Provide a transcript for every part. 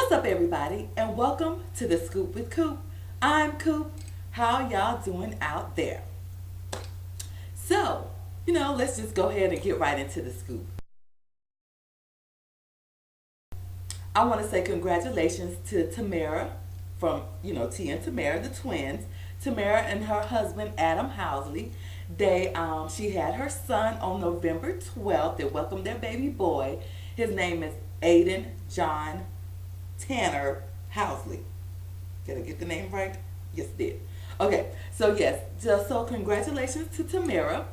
What's up, everybody, and welcome to the Scoop with Coop. I'm Coop. How y'all doing out there? So, let's just go ahead and get right into the scoop. I want to say congratulations to Tamara from, T and Tamara, the twins. Tamara and her husband, Adam Housley. She had her son on November 12th. They welcomed their baby boy. His name is Aiden John Tanner Housley. Did I get the name right? Yes, I did. Okay, so yes, so congratulations to Tamara.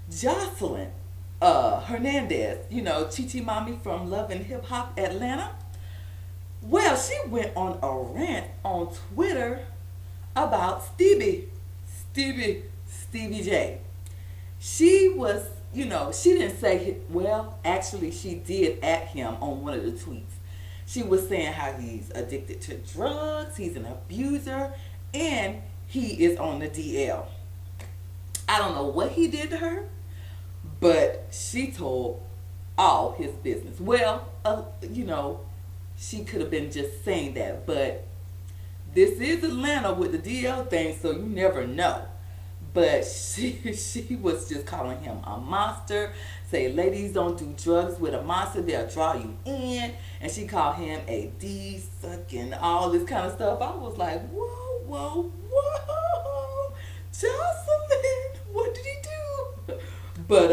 Jocelyn Hernandez, Chi Mommy from Love and Hip Hop Atlanta. Well, she went on a rant on Twitter about Stevie J. She was, she didn't say, well, actually, she did at him on one of the tweets. She was saying how he's addicted to drugs, he's an abuser, and he is on the DL. I don't know what he did to her, but she told all his business. Well, she could have been just saying that, but this is Atlanta with the DL thing, so you never know. But she was just calling him a monster. Say, ladies don't do drugs with a monster, they'll draw you in. And she called him a D-sucking, all this kind of stuff. I was like, whoa, Jocelyn, what did he do? But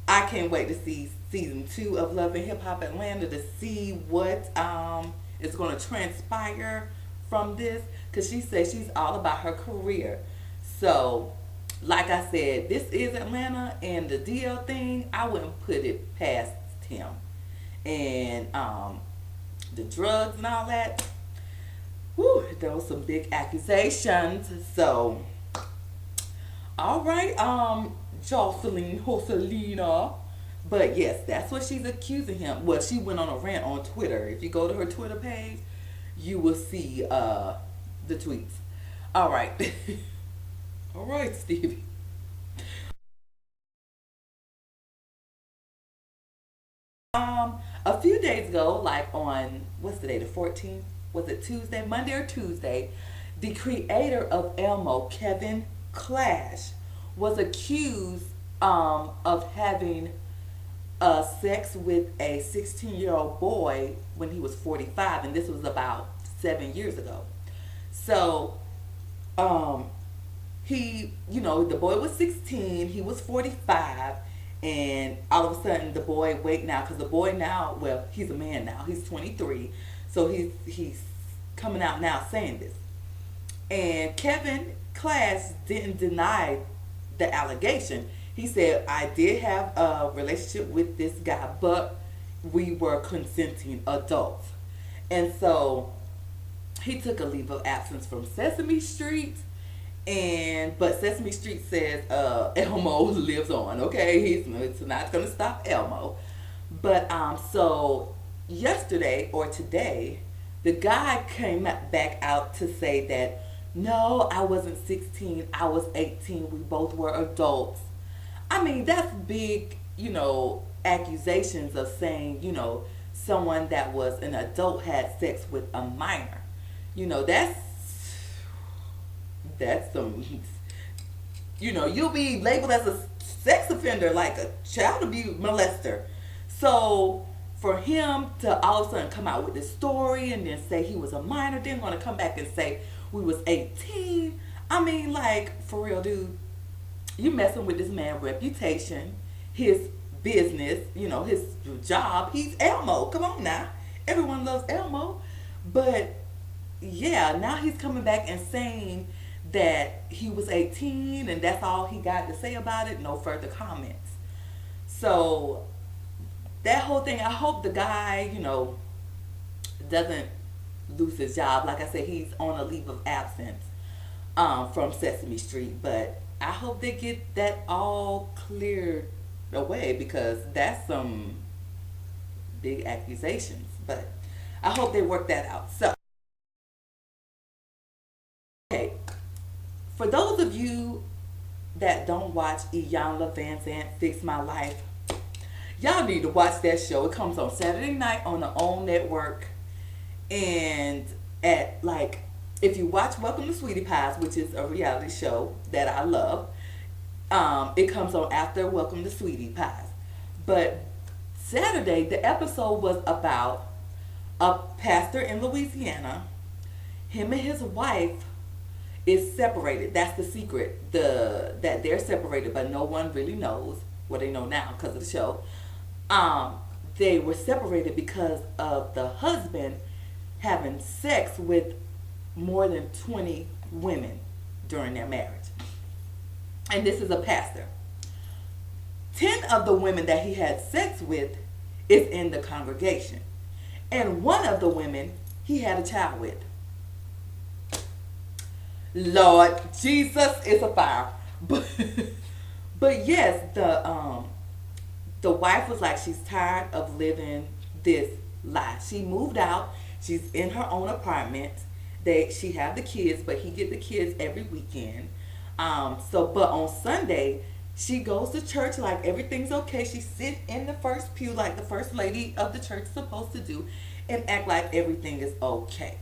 I can't wait to see season 2 of Love and Hip Hop Atlanta to see what is going to transpire from this, because she says she's all about her career. So, like I said, this is Atlanta, and the DL thing, I wouldn't put it past him. And the drugs and all that, whew, there was some big accusations. So, all right, Jocelina. But yes, that's what she's accusing him. Well, she went on a rant on Twitter. If you go to her Twitter page, you will see the tweets. All right. All right, Stevie. A few days ago, like on, what's the day, the 14th? Was it Tuesday? Monday or Tuesday? The creator of Elmo, Kevin Clash, was accused of having sex with a 16-year-old boy when he was 45, and this was about 7 years ago. So, the boy was 16, he was 45, and all of a sudden the boy, wait now, because the boy now, well, he's a man now, he's 23, so he's coming out now saying this. And Kevin Clash didn't deny the allegation. He said, I did have a relationship with this guy, but we were consenting adults. And so he took a leave of absence from Sesame Street, but Sesame Street says Elmo lives on. Okay, it's not going to stop Elmo. But so yesterday or today, the guy came back out to say that no, I wasn't 16, I was 18. We both were adults. I mean, that's big, accusations of saying, someone that was an adult had sex with a minor. That's some, you'll be labeled as a sex offender, like a child abuse molester. So for him to all of a sudden come out with this story and then say he was a minor, then want to come back and say we was 18. I mean, like, for real, dude. You messing with this man's reputation, his business, his job. He's Elmo. Come on now. Everyone loves Elmo. But yeah, now he's coming back and saying that he was 18 and that's all he got to say about it. No further comments. So that whole thing, I hope the guy, doesn't lose his job. Like I said, he's on a leave of absence from Sesame Street. But I hope they get that all cleared away, because that's some big accusations. But I hope they work that out. So, okay, for those of you that don't watch Iyanla Vanzant Fix My Life, y'all need to watch that show. It comes on Saturday night on the OWN network. And at like, if you watch Welcome to Sweetie Pies, which is a reality show that I love, it comes on after Welcome to Sweetie Pies. But Saturday, the episode was about a pastor in Louisiana. Him and his wife is separated. That's the secret. That they're separated, but no one really knows. Well, they know now because of the show. They were separated because of the husband having sex with more than 20 women during their marriage. And this is a pastor. 10 of the women that he had sex with is in the congregation. And one of the women he had a child with. Lord Jesus is a fire. But yes, the wife was like, she's tired of living this life. She moved out. She's in her own apartment. She have the kids, but he get the kids every weekend. But on Sunday, she goes to church like everything's okay. She sit in the first pew like the first lady of the church is supposed to do, and act like everything is okay.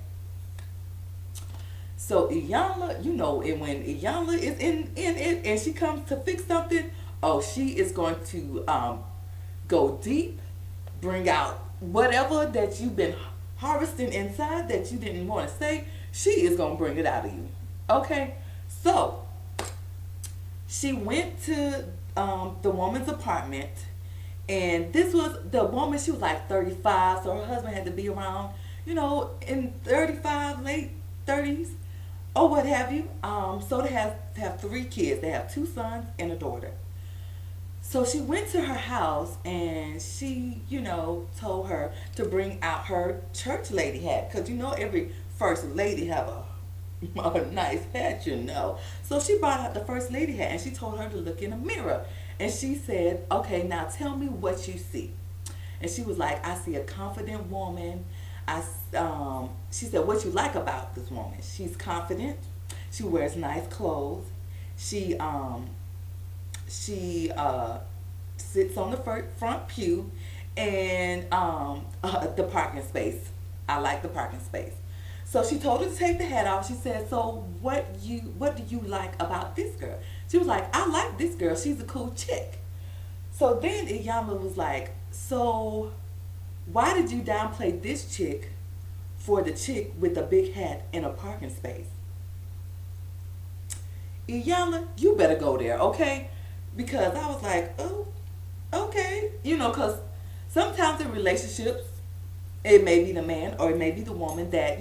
So Iyanla, and when Iyanla is in it and she comes to fix something, she is going to go deep, bring out whatever that you've been harvesting inside that you didn't want to say. She is going to bring it out of you. Okay? So, she went to the woman's apartment, and this was the woman. She was like 35, so her husband had to be around, in 35, late 30s, or what have you. So they have 3 kids. They have 2 sons and a daughter. So she went to her house, and she, told her to bring out her church lady hat, because every first lady have a nice hat, So she brought out the first lady hat, and she told her to look in a mirror. And she said, okay, now tell me what you see. And she was like, I see a confident woman. She said, what you like about this woman? She's confident. She wears nice clothes. She sits on the front pew, and the parking space. I like the parking space. So she told her to take the hat off. She said, so what do you like about this girl? She was like, I like this girl. She's a cool chick. So then Iyanla was like, so why did you downplay this chick for the chick with the big hat in a parking space? Iyanla, you better go there, okay? Because I was like, oh, okay. Because sometimes in relationships, it may be the man or it may be the woman that,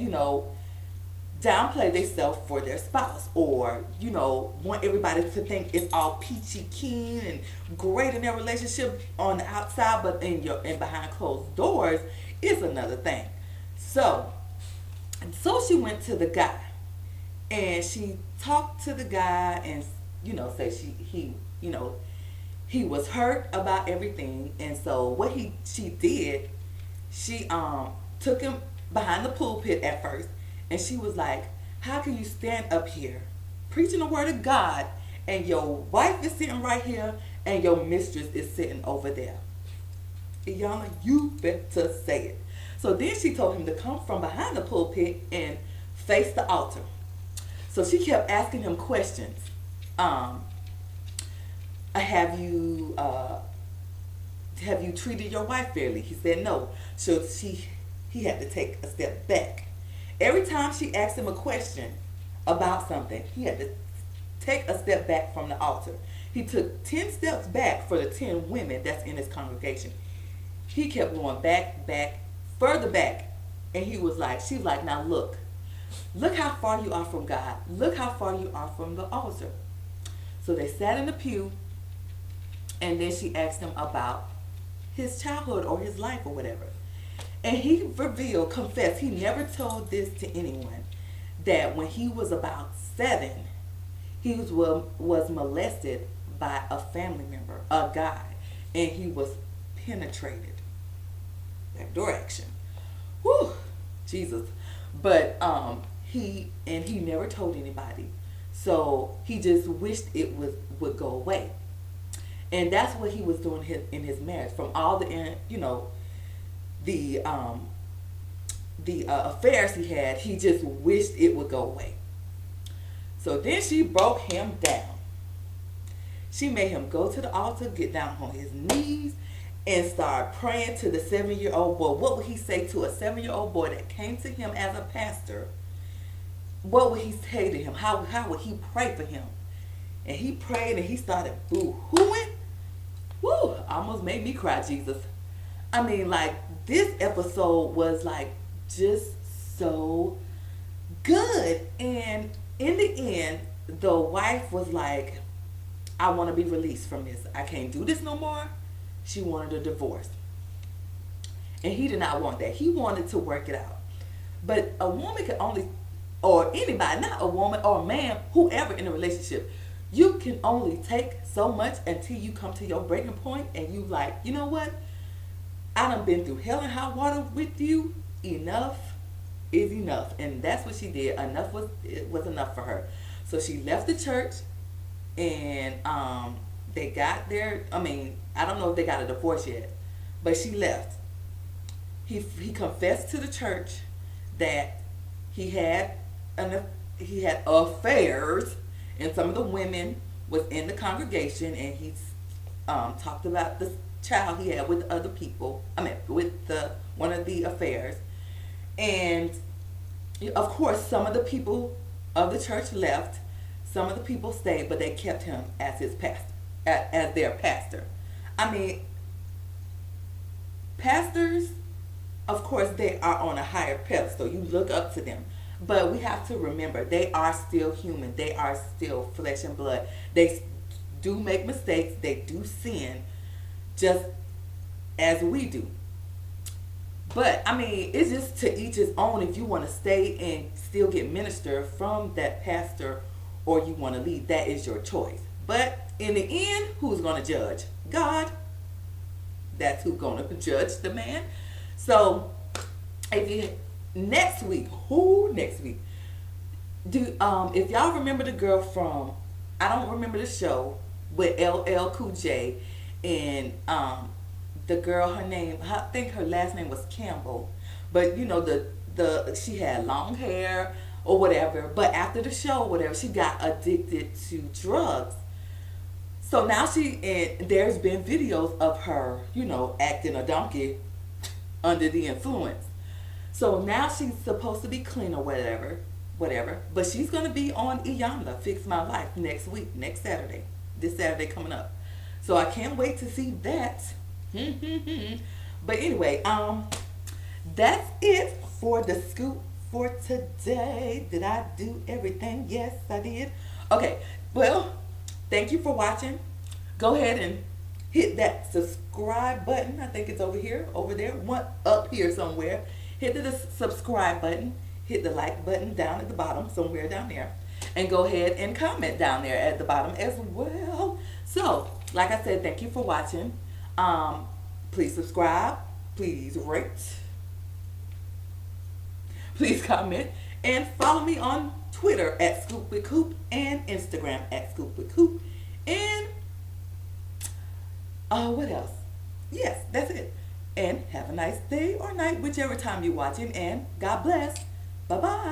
downplay themselves for their spouse, or, want everybody to think it's all peachy keen and great in their relationship on the outside, but in behind closed doors is another thing. So she went to the guy, and she talked to the guy, and, said he was hurt about everything. And so what she did, she took him behind the pulpit at first, and she was like, how can you stand up here preaching the word of God, and your wife is sitting right here and your mistress is sitting over there? Iyanla, you better say it. So then she told him to come from behind the pulpit and face the altar. So she kept asking him questions. Have you treated your wife fairly? He said no. So he had to take a step back. Every time she asked him a question about something, he had to take a step back from the altar. He took 10 steps back for the 10 women that's in his congregation. He kept going back, further back. And she was like, now look how far you are from God. Look how far you are from the altar. So they sat in the pew, and then she asked him about his childhood or his life or whatever. And he confessed, he never told this to anyone, that when he was about 7, he was molested by a family member, a guy, and he was penetrated. Backdoor action. Whew, Jesus. But he never told anybody. So he just wished would go away. And that's what he was doing in his marriage. From all the, the affairs he had, he just wished it would go away. So then she broke him down. She made him go to the altar, get down on his knees, and start praying to the 7-year-old boy. What would he say to a 7-year-old boy that came to him as a pastor? What would he say to him? How would he pray for him? And he prayed and he started boo-hooing. Woo, almost made me cry, Jesus. I mean, like, this episode was like just so good. And in the end, the wife was like, I want to be released from this. I can't do this no more. She wanted a divorce. And he did not want that. He wanted to work it out. But a woman can only, or anybody, not a woman or a man, whoever in a relationship, you can only take so much until you come to your breaking point and you like, you know what? I done been through hell and high water with you. Enough is enough. And that's what she did. Enough was enough for her. So she left the church and they got their, I don't know if they got a divorce yet, but she left. He confessed to the church that he had affairs, and some of the women was in the congregation, and he talked about the child he had with other people. With one of the affairs, and of course, some of the people of the church left. Some of the people stayed, but they kept him as his pastor, as their pastor. Pastors, of course, they are on a higher pedestal. You look up to them. But we have to remember, they are still human. They are still flesh and blood. They do make mistakes. They do sin, just as we do. But, it's just to each his own if you want to stay and still get minister from that pastor or you want to leave. That is your choice. But in the end, who's going to judge? God. That's who's going to judge the man. So, next week, if y'all remember the girl from, I don't remember the show, with LL Cool J, and the girl, I think her last name was Campbell, but she had long hair or whatever, but after the show, whatever, she got addicted to drugs. So now there's been videos of her, acting a donkey under the influence. So now she's supposed to be clean or whatever. But she's going to be on Iyanla, Fix My Life, next week, next Saturday. This Saturday coming up. So I can't wait to see that. But anyway, that's it for the scoop for today. Did I do everything? Yes, I did. Okay, well, thank you for watching. Go ahead and hit that subscribe button. I think it's over there, one up here somewhere. Hit the subscribe button. Hit the like button down at the bottom, somewhere down there. And go ahead and comment down there at the bottom as well. So, like I said, thank you for watching. Please subscribe. Please rate. Please comment. And follow me on Twitter at ScoopWithCoop and Instagram at ScoopWithCoop. And what else? Yes, that's it. And have a nice day or night, whichever time you're watching. And God bless. Bye-bye.